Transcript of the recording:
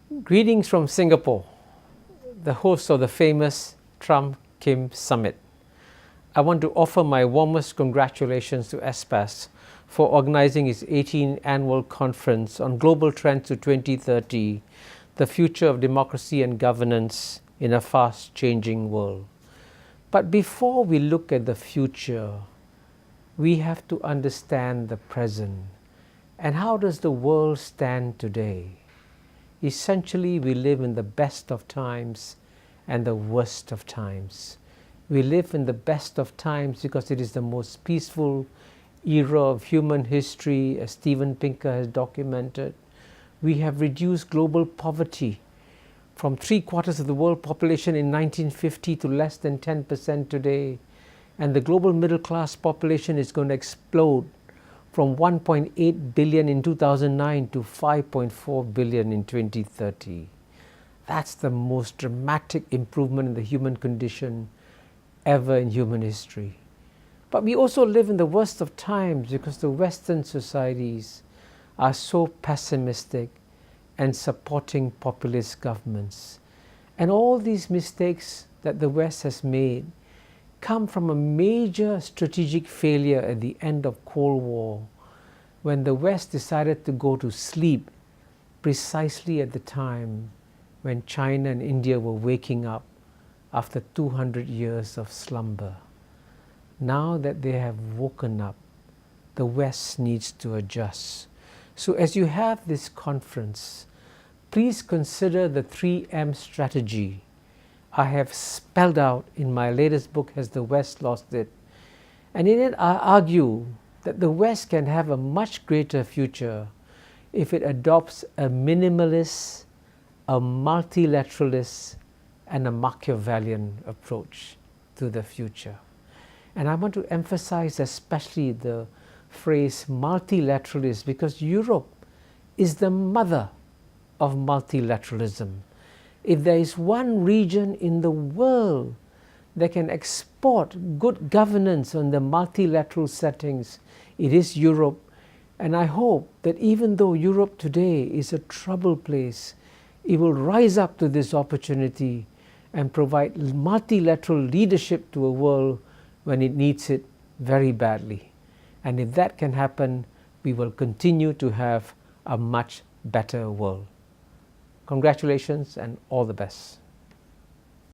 Greetings from Singapore, the host of the famous Trump-Kim Summit. I want to offer my warmest congratulations to ESPAS for organizing its 18th annual conference on global trends to 2030, the future of democracy and governance in a fast-changing world. But before we look at the future, we have to understand the present. And how does the world stand today? Essentially, we live in the best of times and the worst of times. We live in the best of times because it is the most peaceful era of human history, as Steven Pinker has documented. We have reduced global poverty from 3/4 of the world population in 1950 to less than 10% today. And the global middle class population is going to explode from 1.8 billion in 2009 to 5.4 billion in 2030. That's the most dramatic improvement in the human condition ever in human history. But we also live in the worst of times because the Western societies are so pessimistic and supporting populist governments. And all these mistakes that the West has made come from a major strategic failure at the end of Cold War, when the West decided to go to sleep precisely at the time when China and India were waking up after 200 years of slumber. Now that they have woken up, the West needs to adjust. So as you have this conference, please consider the 3M strategy I have spelled out in my latest book, Has the West Lost It? And in it I argue that the West can have a much greater future if it adopts a minimalist, a multilateralist, and a Machiavellian approach to the future. And I want to emphasize especially the phrase multilateralist, because Europe is the mother of multilateralism. If there is one region in the world that can export good governance on the multilateral settings, it is Europe. And I hope that even though Europe today is a troubled place, it will rise up to this opportunity and provide multilateral leadership to a world when it needs it very badly. And if that can happen, we will continue to have a much better world. Congratulations and all the best.